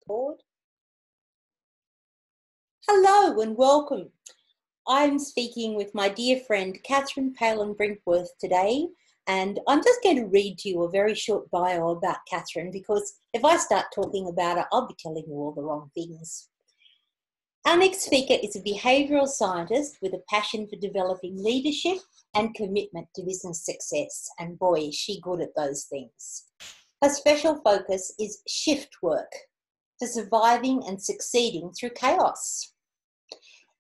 Record. Hello and welcome. I'm speaking with my dear friend Palin Brinkworth today, and I'm just going to read to you a very short bio about Catherine, because if I start talking about her, I'll be telling you all the wrong things. Our next speaker is a behavioural scientist with a passion for developing leadership and commitment to business success, and boy, is she good at those things. Her special focus is shift work for surviving and succeeding through chaos.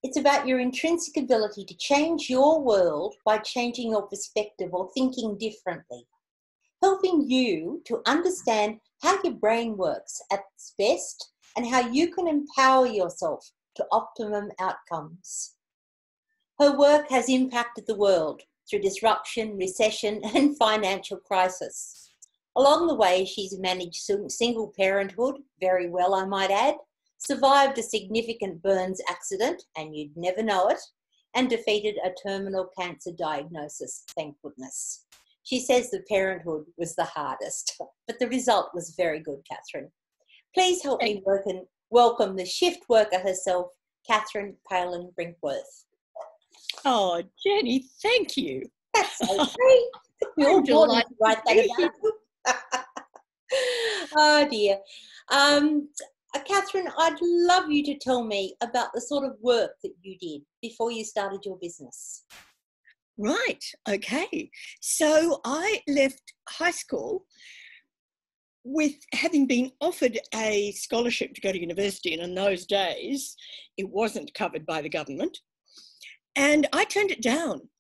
It's about your intrinsic ability to change your world by changing your perspective or thinking differently, helping you to understand how your brain works at its best and how you can empower yourself to optimum outcomes. Her work has impacted the world through disruption, recession, and financial crisis. Along the way, she's managed single parenthood very well, I might add, survived a significant burns accident, and you'd never know it, and defeated a terminal cancer diagnosis, thank goodness. She says the parenthood was the hardest, but the result was very good, Catherine. Please help me welcome the shift worker herself, Palin Brinkworth. Oh, Jenny, thank you. That's okay. You're delighted to write that about you. Oh dear. Catherine, I'd love you to tell me about the sort of work that you did before you started your business. Right, okay. So I left high school with having been offered a scholarship to go to university, and in those days it wasn't covered by the government. And I turned it down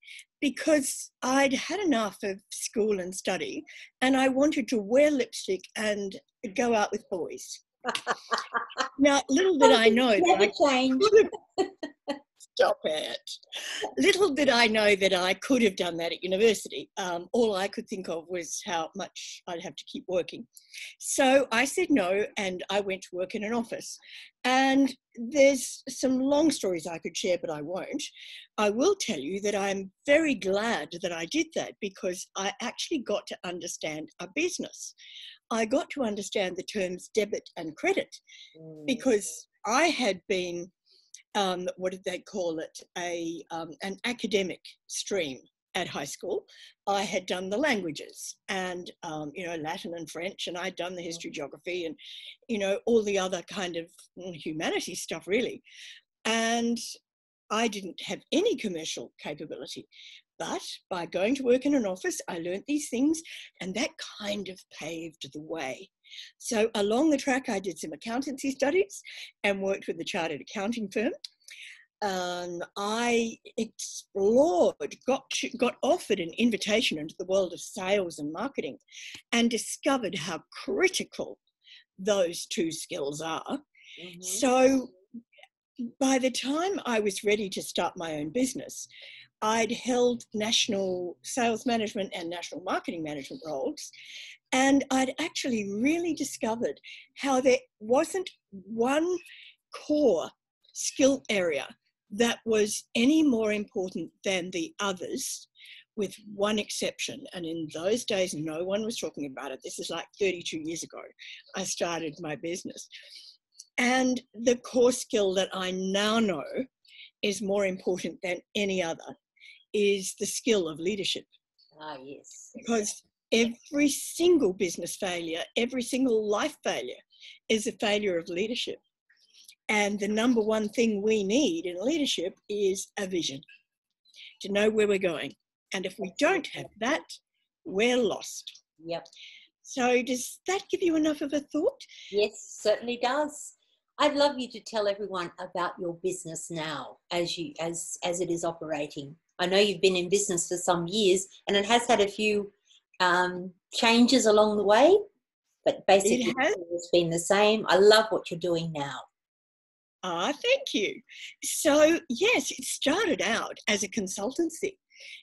because I'd had enough of school and study, and I wanted to wear lipstick and go out with boys. Now, little did I know that I could have, stop it. Little did I know that I could have done that at university. All I could think of was how much I'd have to keep working. So I said no, and I went to work in an office. And there's some long stories I could share, but I won't. I will tell you that I'm very glad that I did that, because I actually got to understand a business. I got to understand the terms debit and credit, because I had been, what did they call it, an academic stream at high school. I had done the languages and, Latin and French, and I'd done the history, geography, and, all the other kind of humanities stuff, really. And I didn't have any commercial capability. But by going to work in an office, I learnt these things, and that kind of paved the way. So along the track, I did some accountancy studies and worked with a chartered accounting firm. I explored, got offered an invitation into the world of sales and marketing, and discovered how critical those two skills are. Mm-hmm. So by the time I was ready to start my own business, I'd held national sales management and national marketing management roles, and I'd actually really discovered how there wasn't one core skill area that was any more important than the others, with one exception. And in those days, no one was talking about it. This is like 32 years ago. I started my business. And the core skill that I now know is more important than any other is the skill of leadership. Ah, yes. Because every single business failure, every single life failure is a failure of leadership. And the number one thing we need in leadership is a vision, to know where we're going. And if we don't have that, we're lost. Yep. So does that give you enough of a thought? Yes, certainly does. I'd love you to tell everyone about your business now as it is operating. I know you've been in business for some years, and it has had a few changes along the way, but basically it's been the same. I love what you're doing now. Ah, thank you. So yes, it started out as a consultancy.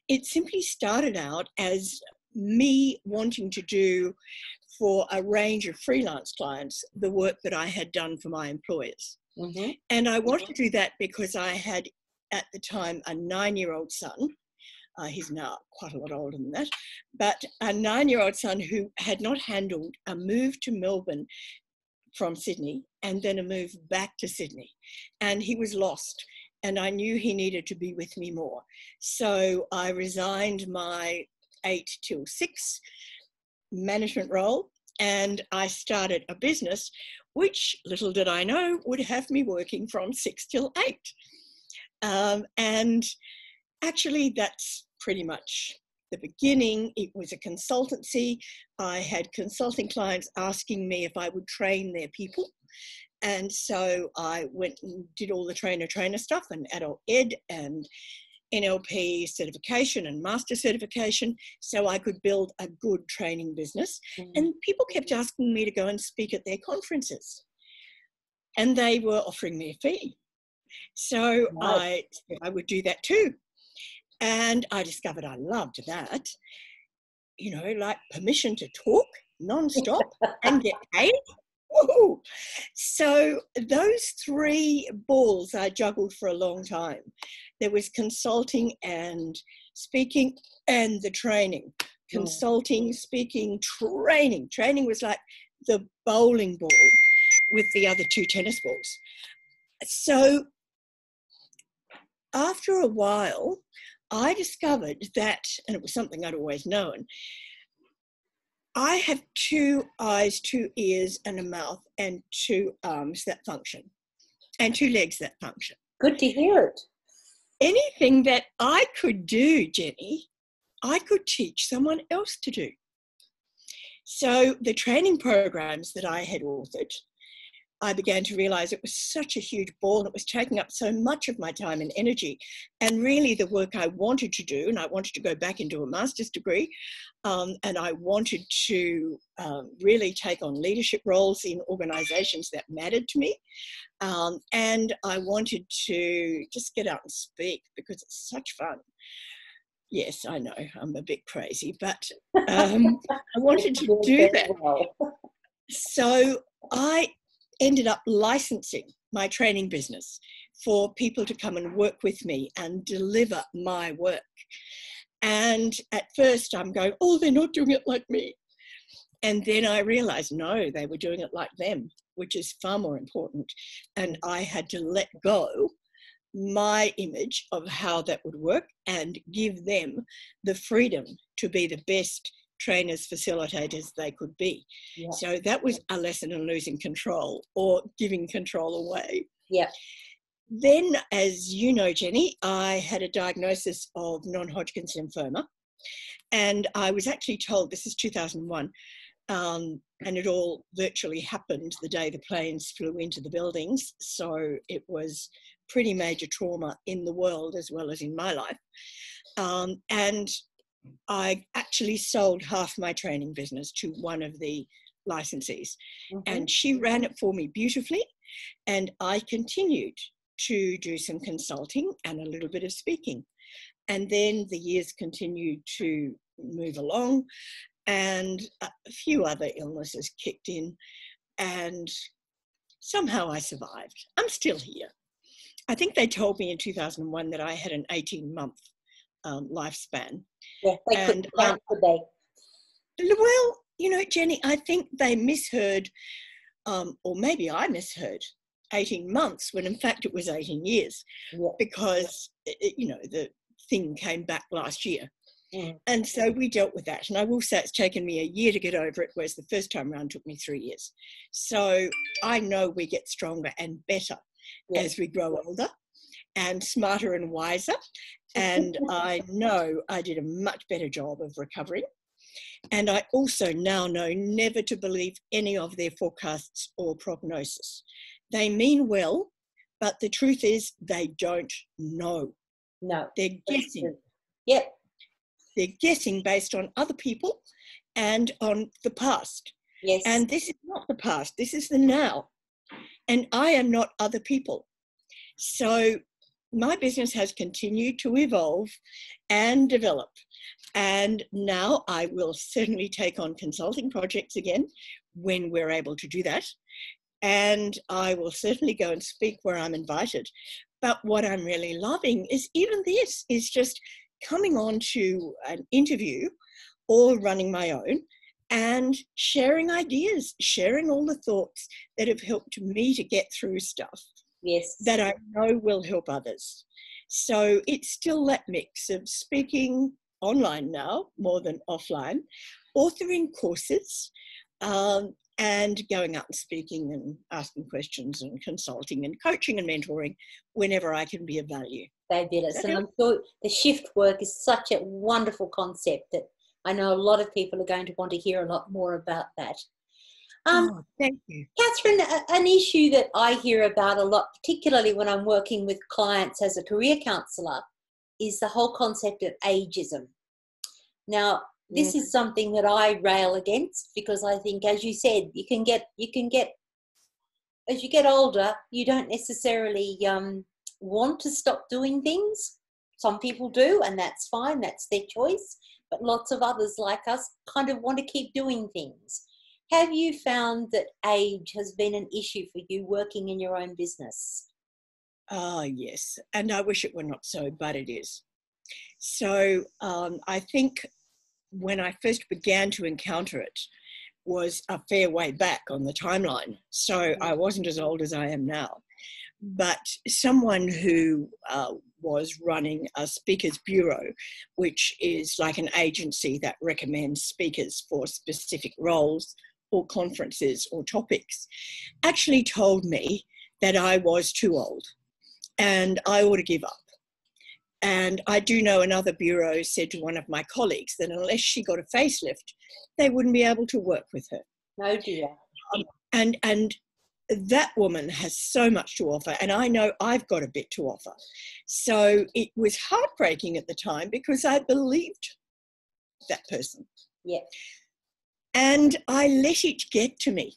It simply started out as me wanting to do for a range of freelance clients the work that I had done for my employers. Mm-hmm. And I wanted to do that because I had, at the time, a 9-year-old son. He's now quite a lot older than that, but a 9-year-old son who had not handled a move to Melbourne from Sydney and then a move back to Sydney. And he was lost. And I knew he needed to be with me more. So I resigned my 8 till 6 management role and I started a business, which little did I know would have me working from 6 till 8. And actually that's pretty much the beginning. It was a consultancy. I had consulting clients asking me if I would train their people. And so I went and did all the trainer stuff and adult ed and NLP certification and master certification so I could build a good training business. And people kept asking me to go and speak at their conferences. And they were offering me a fee. So I would do that too. And I discovered I loved that, you know, like permission to talk non-stop and get paid. Woohoo! So those 3 balls I juggled for a long time. There was consulting and speaking and the training. Consulting, speaking, training. Training was like the bowling ball with the other 2 tennis balls. So after a while, I discovered that, and it was something I'd always known, I have 2 eyes, 2 ears and a mouth and 2 arms that function and 2 legs that function. Good to hear it. Anything that I could do, Jenny, I could teach someone else to do. So the training programs that I had authored, I began to realize it was such a huge ball and it was taking up so much of my time and energy. And really the work I wanted to do, and I wanted to go back into a master's degree, and I wanted to really take on leadership roles in organizations that mattered to me. And I wanted to just get out and speak because it's such fun. Yes, I know, I'm a bit crazy, but I wanted to do that. So I ended up licensing my training business for people to come and work with me and deliver my work. And at first I'm going, oh, they're not doing it like me. And then I realized, no, they were doing it like them, which is far more important. And I had to let go my image of how that would work and give them the freedom to be the best trainers, facilitators they could be. Yeah. So that was a lesson in losing control or giving control away. Yeah. Then, as you know, Jenny, I had a diagnosis of non-Hodgkin's lymphoma. And I was actually told, this is 2001, and it all virtually happened the day the planes flew into the buildings. So it was pretty major trauma in the world as well as in my life. And I actually sold half my training business to one of the licensees. And she ran it for me beautifully. And I continued to do some consulting and a little bit of speaking. And then the years continued to move along and a few other illnesses kicked in and somehow I survived. I'm still here. I think they told me in 2001 that I had an 18-month lifespan. Yeah, they couldn't count, could they? Well, you know, Jenny, I think they misheard, or maybe I misheard 18 months when in fact it was 18 years because, you know, the thing came back last year. And so we dealt with that. And I will say it's taken me a year to get over it, whereas the first time around took me 3 years. So I know we get stronger and better as we grow older and smarter and wiser. And I know I did a much better job of recovering. And I also now know never to believe any of their forecasts or prognosis. They mean well, but the truth is they don't know. No. They're guessing. Yep. They're guessing based on other people and on the past. Yes. And this is not the past. This is the now. And I am not other people. So my business has continued to evolve and develop. And now I will certainly take on consulting projects again when we're able to do that. And I will certainly go and speak where I'm invited. But what I'm really loving is even this is just coming on to an interview or running my own and sharing ideas, sharing all the thoughts that have helped me to get through stuff Yes. that I know will help others. So it's still that mix of speaking online now, more than offline, authoring courses, and going out and speaking and asking questions and consulting and coaching and mentoring whenever I can be of value. Fabulous. And I'm sure the shift work is such a wonderful concept that I know a lot of people are going to want to hear a lot more about that. Thank you. Catherine, an issue that I hear about a lot, particularly when I'm working with clients as a career counsellor, is the whole concept of ageism. Now, this is something that I rail against because I think, as you said, you can get as you get older, you don't necessarily want to stop doing things. Some people do, and that's fine, that's their choice. But lots of others like us kind of want to keep doing things. Have you found that age has been an issue for you working in your own business? Yes, and I wish it were not so, but it is. So I think when I first began to encounter it was a fair way back on the timeline. So I wasn't as old as I am now. But someone who was running a speakers bureau, which is like an agency that recommends speakers for specific roles or conferences or topics, actually told me that I was too old and I ought to give up. And I do know another bureau said to one of my colleagues that unless she got a facelift, they wouldn't be able to work with her. No, dear. And that woman has so much to offer, and I know I've got a bit to offer. So it was heartbreaking at the time because I believed that person. Yeah. And I let it get to me.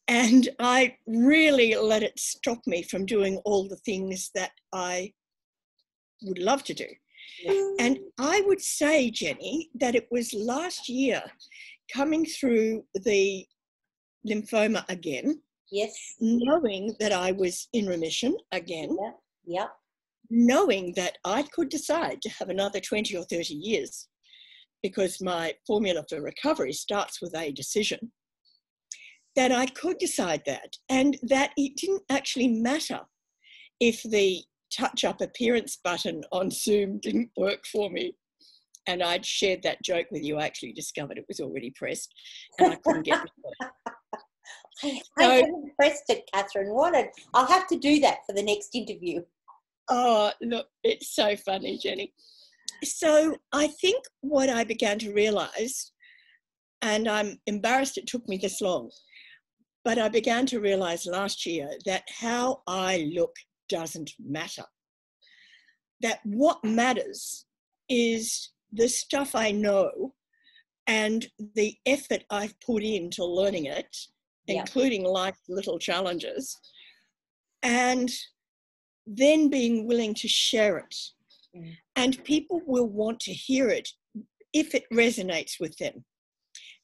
And I really let it stop me from doing all the things that I would love to do. Yeah. And I would say, Jenni, that it was last year coming through the lymphoma again. Yes. Knowing that I was in remission again. Yeah. Yeah. Knowing that I could decide to have another 20 or 30 years because my formula for recovery starts with a decision, that I could decide that, and that it didn't actually matter if the touch-up appearance button on Zoom didn't work for me. And I'd shared that joke with you. I actually discovered it was already pressed and I couldn't get it. I haven't pressed it, Catherine. I'll have to do that for the next interview. Oh, look, it's so funny, Jenni. So I think what I began to realise, and I'm embarrassed it took me this long, but I began to realise last year that how I look doesn't matter. That what matters is the stuff I know and the effort I've put into learning it, including life's little challenges, and then being willing to share it. And people will want to hear it if it resonates with them.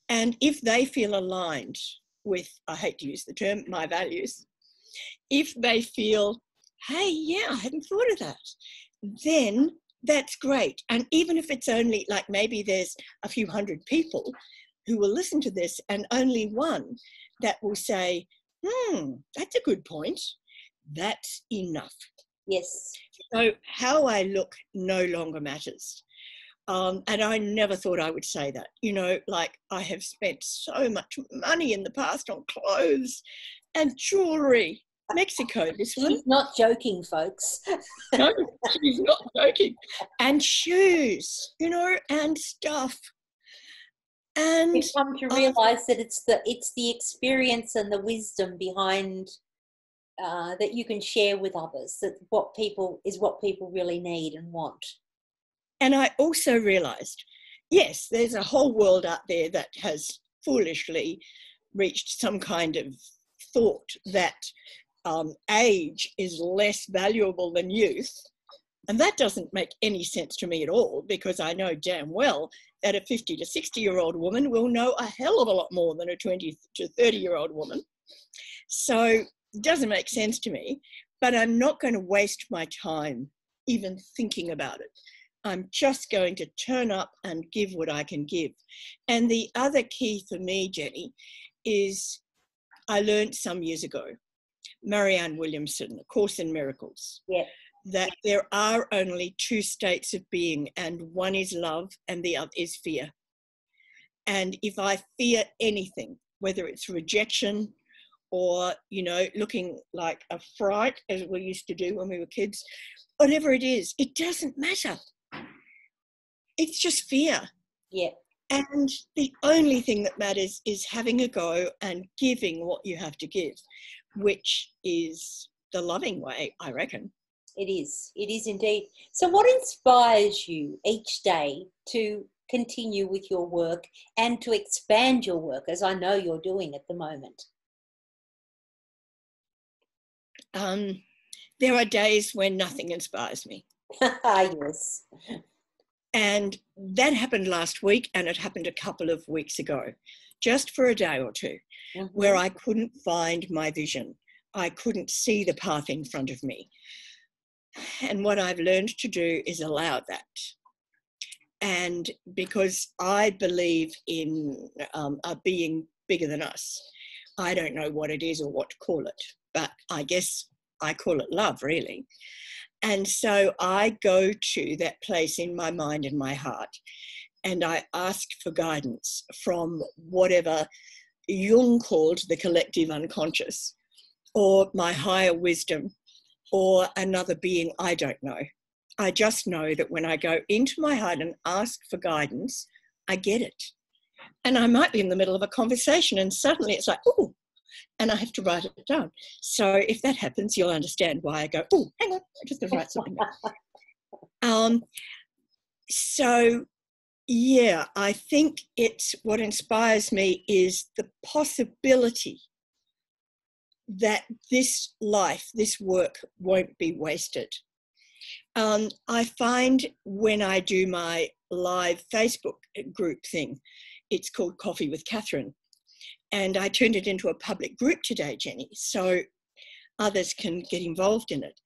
And if they feel aligned with, I hate to use the term, my values, if they feel, hey, yeah, I hadn't thought of that, then that's great. And even if it's only like maybe there's a few hundred people who will listen to this and only one that will say, that's a good point, that's enough. Yes. So how I look no longer matters. And I never thought I would say that. You know, like I have spent so much money in the past on clothes and jewellery. Mexico, this one. She's not joking, folks. No, she's not joking. And shoes, you know, and stuff. And you've come to realise that it's the experience and the wisdom behind that you can share with others, that what people really need and want. And I also realised, yes, there's a whole world out there that has foolishly reached some kind of thought that age is less valuable than youth. And that doesn't make any sense to me at all, because I know damn well that a 50 to 60-year-old woman will know a hell of a lot more than a 20 to 30-year-old woman. So it doesn't make sense to me, but I'm not going to waste my time even thinking about it, I'm just going to turn up and give what I can give. And the other key for me, Jenny, is I learned some years ago, Marianne Williamson, A Course in Miracles, that there are only two states of being, and one is love and the other is fear. And if I fear anything, whether it's rejection or, you know, looking like a fright, as we used to do when we were kids, whatever it is, it doesn't matter. It's just fear. Yeah. And the only thing that matters is having a go and giving what you have to give, which is the loving way, I reckon. It is indeed. So what inspires you each day to continue with your work and to expand your work, as I know you're doing at the moment? There are days when nothing inspires me. Yes. And that happened last week, and it happened a couple of weeks ago, just for a day or two, where I couldn't find my vision. I couldn't see the path in front of me. And what I've learned to do is allow that. And because I believe in a being bigger than us, I don't know what it is or what to call it, but I guess I call it love, really. And so I go to that place in my mind and my heart, and I ask for guidance from whatever Jung called the collective unconscious, or my higher wisdom, or another being I don't know. I just know that when I go into my heart and ask for guidance, I get it. And I might be in the middle of a conversation and suddenly it's like, oh, and I have to write it down. So if that happens, you'll understand why I go, oh, hang on, I just got to write something down. So, yeah, I think it's what inspires me is the possibility that this life, this work won't be wasted. I find when I do my live Facebook group thing, it's called Coffee with Catherine, and I turned it into a public group today, Jenny, so others can get involved in it.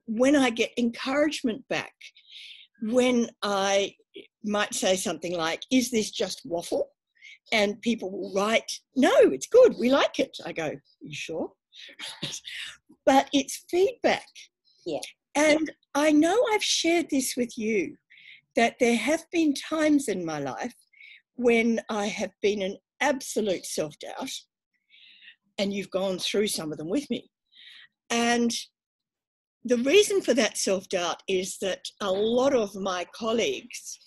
When I get encouragement back, when I might say something like, is this just waffle? And people will write, no, it's good, we like it. I go, you sure? But it's feedback. Yeah. And I know I've shared this with you, that there have been times in my life when I have been in absolute self-doubt, and you've gone through some of them with me. And the reason for that self-doubt is that a lot of my colleagues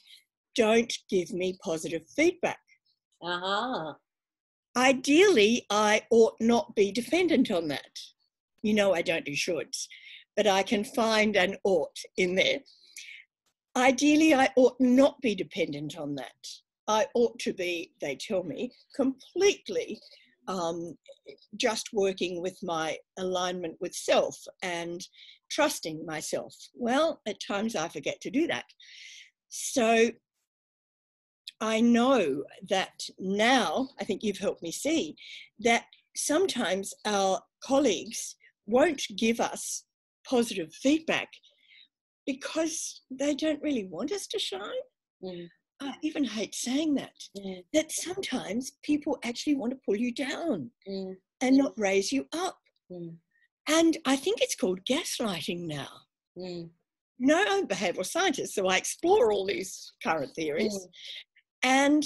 don't give me positive feedback. Ideally, I ought not be dependent on that. You know, I don't do shoulds, but I can find an ought in there. Ideally, I ought not be dependent on that. I ought to be, they tell me, completely just working with my alignment with self and trusting myself. Well, at times I forget to do that. So I know that now, I think you've helped me see, that sometimes our colleagues won't give us positive feedback because they don't really want us to shine. I even hate saying that, that sometimes people actually want to pull you down and not raise you up. And I think it's called gaslighting now. No, I'm a behavioural scientist, so I explore all these current theories. And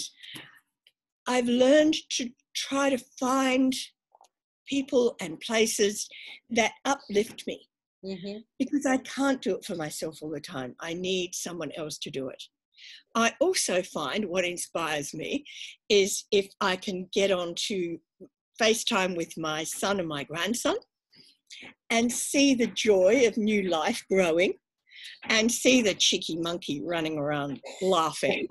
I've learned to try to find people and places that uplift me, because I can't do it for myself all the time. I need someone else to do it. I also find what inspires me is if I can get on to FaceTime with my son and my grandson and see the joy of new life growing and see the cheeky monkey running around laughing.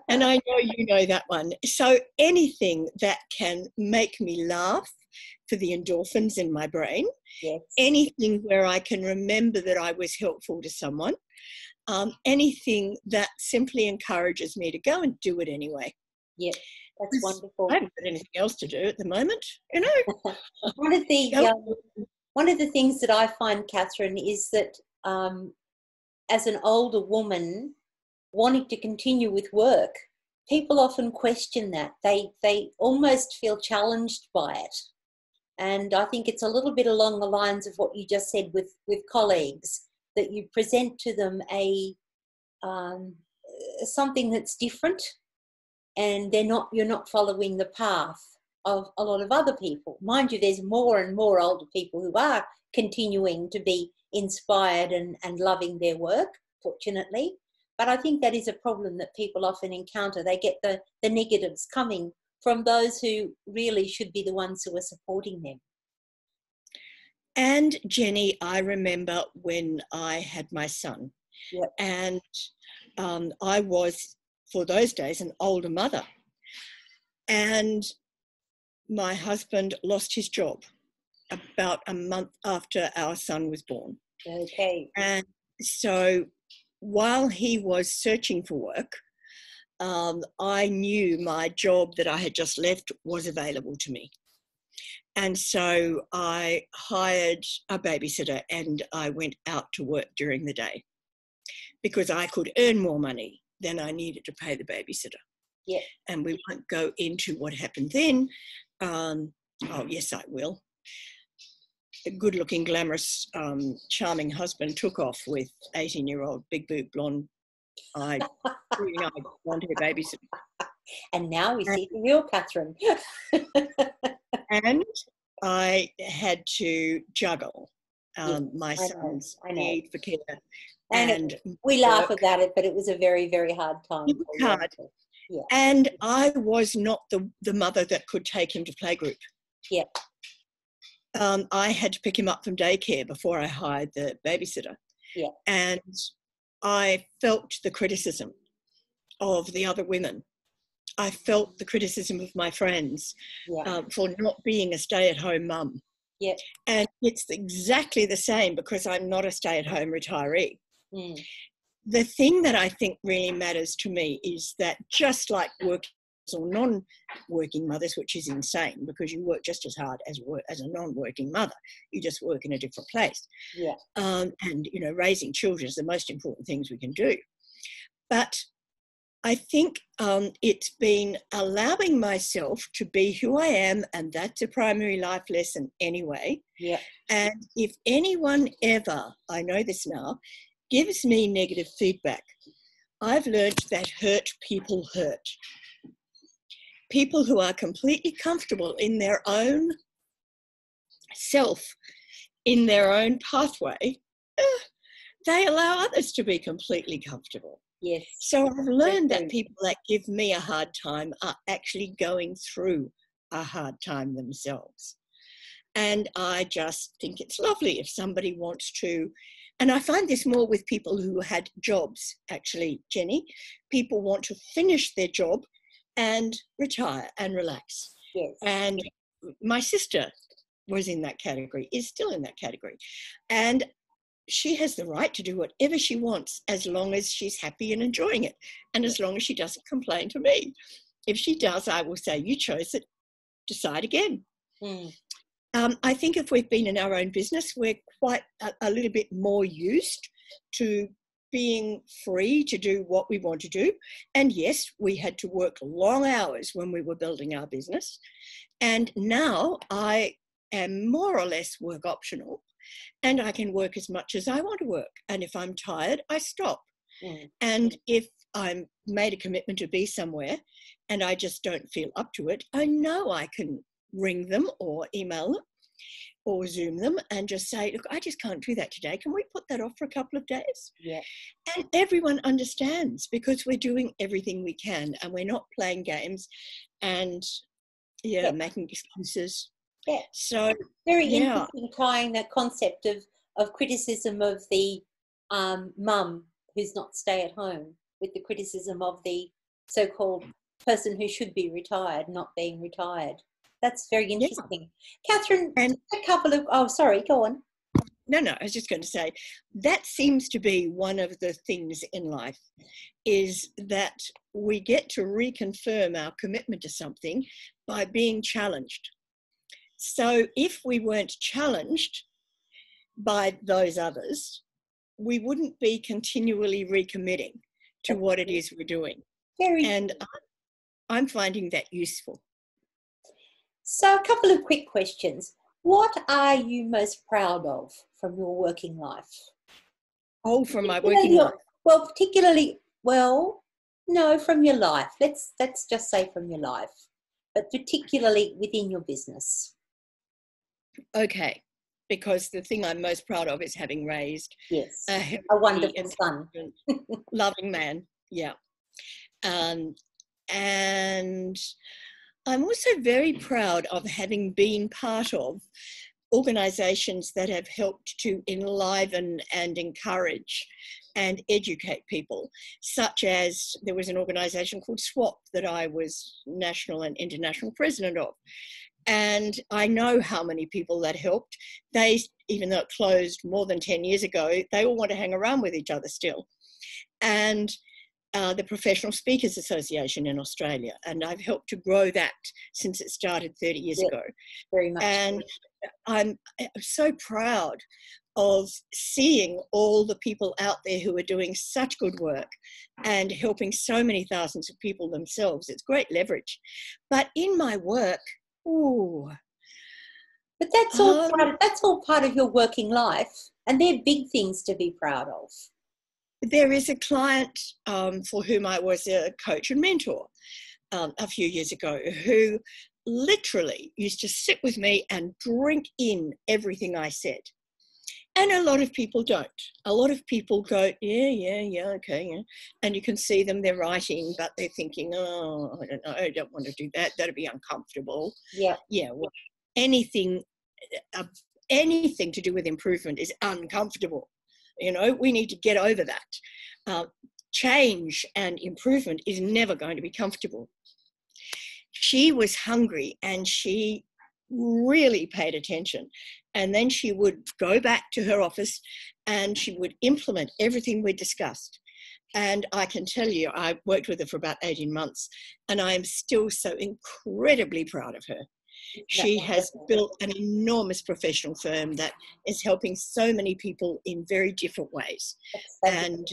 And I know you know that one. So anything that can make me laugh for the endorphins in my brain, anything where I can remember that I was helpful to someone, anything that simply encourages me to go and do it anyway. Yeah, that's wonderful. I haven't got anything else to do at the moment, you know. One of the things that I find, Catherine, is that as an older woman wanting to continue with work, people often question that. They almost feel challenged by it. And I think it's a little bit along the lines of what you just said with colleagues, that you present to them something that's different, and you're not following the path of a lot of other people. Mind you, there's more and more older people who are continuing to be inspired and loving their work, fortunately. But I think that is a problem that people often encounter. They get the negatives coming from those who really should be the ones who are supporting them. And Jenny, I remember when I had my son, Yep. and I was, for those days, an older mother. And my husband lost his job about a month after our son was born. Okay. And so while he was searching for work, I knew my job that I had just left was available to me. And so I hired a babysitter and I went out to work during the day because I could earn more money than I needed to pay the babysitter. Yeah. And we won't go into what happened then. Oh, yes, I will. A good-looking, glamorous, charming husband took off with 18-year-old, big-boob, blonde-eyed, green-eyed, blonde-hair babysitter. And now we see the real Catherine. And I had to juggle my I son's know. need for care. And we laugh about it, but it was a very, very hard time. It was hard. Yeah. And I was not the mother that could take him to playgroup. Yeah. I had to pick him up from daycare before I hired the babysitter. Yeah. And I felt the criticism of the other women. I felt the criticism of my friends for not being a stay-at-home mum. Yeah. And it's exactly the same because I'm not a stay-at-home retiree. Mm. The thing that I think really matters to me is that just like working or non-working mothers, which is insane because you work just as hard as a non-working mother, you just work in a different place. Yeah. And, you know, raising children is the most important things we can do. But I think it's been allowing myself to be who I am, and that's a primary life lesson anyway. Yeah. And if anyone ever, I know this now, gives me negative feedback, I've learned that hurt people hurt. People who are completely comfortable in their own self, in their own pathway, they allow others to be completely comfortable. Yes. So I've learned that people that give me a hard time are actually going through a hard time themselves. And I just think it's lovely if somebody wants to, and I find this more with people who had jobs, actually, Jenny. People want to finish their job and retire and relax. Yes. And my sister was in that category, is still in that category. And she has the right to do whatever she wants as long as she's happy and enjoying it. And as long as she doesn't complain to me. If she does, I will say, you chose it, decide again. Mm. I think if we've been in our own business, we're quite a little bit more used to being free to do what we want to do. And yes, we had to work long hours when we were building our business. And now I am more or less work optional, and I can work as much as I want to work. And if I'm tired, I stop. Mm. And if I'm made a commitment to be somewhere and I just don't feel up to it, I know I can ring them or email them or Zoom them and just say, look, I just can't do that today. Can we put that off for a couple of days? Yeah. And everyone understands because we're doing everything we can and we're not playing games and making excuses. Yeah. So very interesting, tying that concept of criticism of the mum who's not stay at home with the criticism of the so-called person who should be retired not being retired. That's very interesting. Catherine, and a couple of, sorry, go on. No, I was just going to say, that seems to be one of the things in life, is that we get to reconfirm our commitment to something by being challenged. So if we weren't challenged by those others, we wouldn't be continually recommitting to what it is we're doing. And I'm finding that useful. So a couple of quick questions. What are you most proud of from your working life? Oh, from my working life? Well, particularly, no, from your life. Let's just say from your life, but particularly within your business. Okay, because the thing I'm most proud of is having raised a wonderful son, loving man. Yeah, and I'm also very proud of having been part of organisations that have helped to enliven and encourage and educate people, such as there was an organisation called SWAP that I was national and international president of. And I know how many people that helped. They, even though it closed more than 10 years ago, they all want to hang around with each other still. And the Professional Speakers Association in Australia, and I've helped to grow that since it started 30 years ago. Very much. And I'm so proud of seeing all the people out there who are doing such good work and helping so many thousands of people themselves. It's great leverage. But in my work, but that's all part of your working life, and they're big things to be proud of. There is a client for whom I was a coach and mentor a few years ago, who literally used to sit with me and drink in everything I said. And a lot of people don't. A lot of people go, yeah, okay, yeah. And you can see them, they're writing, but they're thinking, oh, I don't know, I don't want to do that. That'd be uncomfortable. Yeah. Yeah, well, anything to do with improvement is uncomfortable. You know, we need to get over that. Change and improvement is never going to be comfortable. She was hungry and she really paid attention. And then she would go back to her office and she would implement everything we discussed. And I can tell you, I worked with her for about 18 months and I am still so incredibly proud of her. She has built an enormous professional firm that is helping so many people in very different ways. And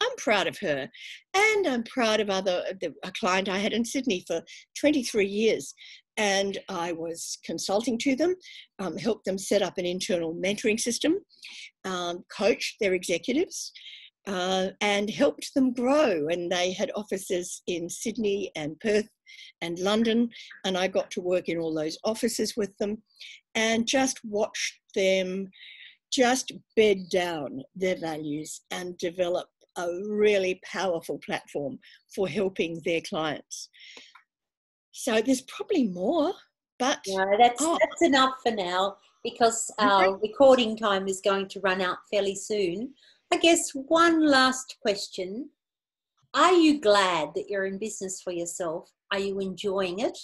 I'm proud of her. And I'm proud of a client I had in Sydney for 23 years. And I was consulting to them, helped them set up an internal mentoring system, coached their executives, and helped them grow. And they had offices in Sydney and Perth and London, and I got to work in all those offices with them and just watched them just bed down their values and develop a really powerful platform for helping their clients. So there's probably more, but... No, that's enough for now, because our recording time is going to run out fairly soon. I guess one last question. Are you glad that you're in business for yourself? Are you enjoying it?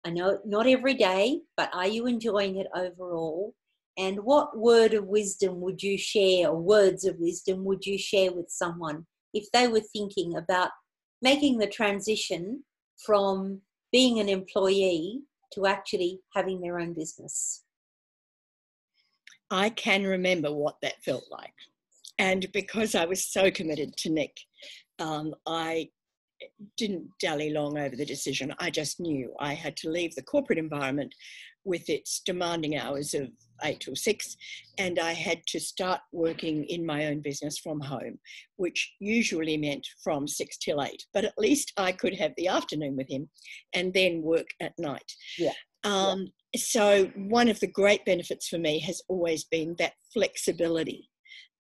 I know not every day, but are you enjoying it overall? And what word of wisdom would you share, or words of wisdom would you share with someone if they were thinking about making the transition from being an employee to actually having their own business? I can remember what that felt like. And because I was so committed to Nick, I didn't dally long over the decision. I just knew I had to leave the corporate environment with its demanding hours of 8 till 6, and I had to start working in my own business from home, which usually meant from 6 till 8. But at least I could have the afternoon with him and then work at night. Yeah. So one of the great benefits for me has always been that flexibility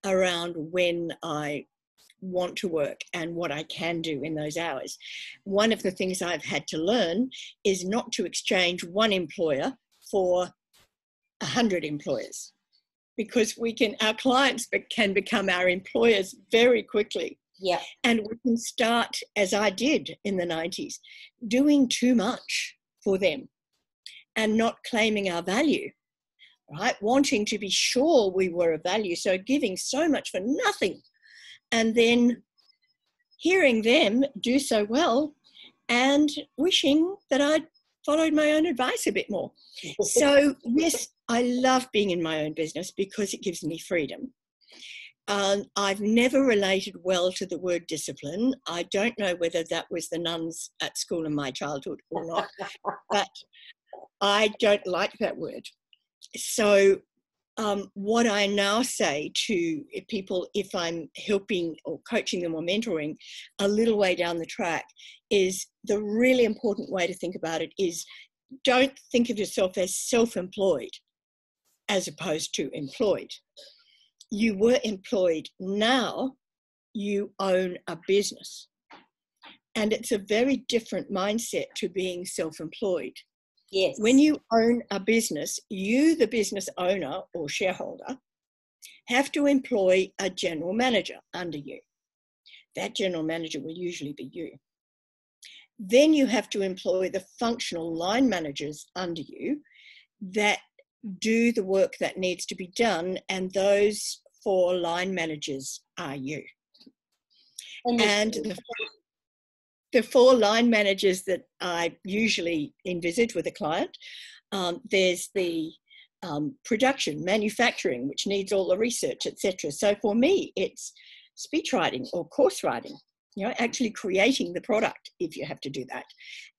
around when I want to work and what I can do in those hours. One of the things I've had to learn is not to exchange one employer for 100 employers, because our clients can become our employers very quickly. Yeah. And we can start, as I did in the 90s, doing too much for them and not claiming our value, right? Wanting to be sure we were of value, so giving so much for nothing, and then hearing them do so well and wishing that I'd followed my own advice a bit more. So yes, I love being in my own business because it gives me freedom. I've never related well to the word discipline. I don't know whether that was the nuns at school in my childhood or not, but I don't like that word. So what I now say to people, if I'm helping or coaching them or mentoring a little way down the track, is the really important way to think about it is don't think of yourself as self-employed as opposed to employed. You were employed, now you own a business. And it's a very different mindset to being self-employed. Yes. When you own a business, you, the business owner or shareholder, have to employ a general manager under you. That general manager will usually be you. Then you have to employ the functional line managers under you that do the work that needs to be done, and those 4 line managers are you. And the 4 line managers that I usually envisage with a client, there's the production, manufacturing, which needs all the research, etc. So for me, it's speech writing or course writing, actually creating the product if you have to do that,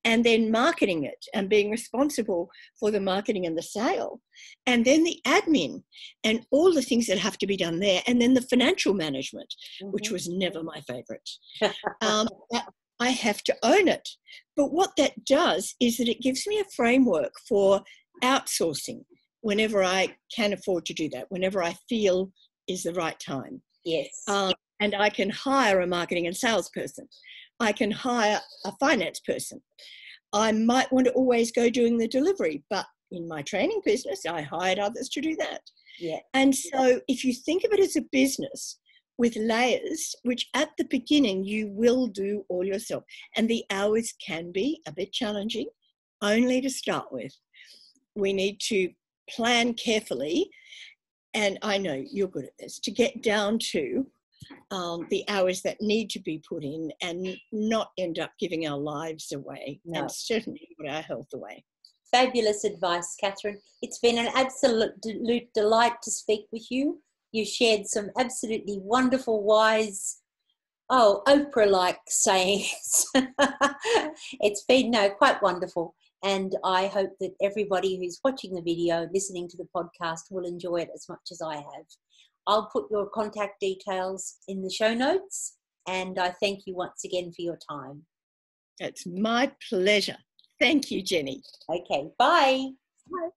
and then marketing it and being responsible for the marketing and the sale, and then the admin and all the things that have to be done there, and then the financial management, which was never my favorite. I have to own it. But what that does is that it gives me a framework for outsourcing whenever I can afford to do that, whenever I feel is the right time. Yes. And I can hire a marketing and sales person. I can hire a finance person. I might want to always go doing the delivery, but in my training business, I hired others to do that. Yeah. And so if you think of it as a business with layers, which at the beginning you will do all yourself, and the hours can be a bit challenging, only to start with. We need to plan carefully, and I know you're good at this, to get down to the hours that need to be put in and not end up giving our lives away, and certainly not our health away. Fabulous advice, Catherine. It's been an absolute delight to speak with you. You shared some absolutely wonderful, wise, Oprah-like sayings. It's been quite wonderful. And I hope that everybody who's watching the video, listening to the podcast, will enjoy it as much as I have. I'll put your contact details in the show notes, and I thank you once again for your time. It's my pleasure. Thank you, Jenny. Okay, bye. Bye.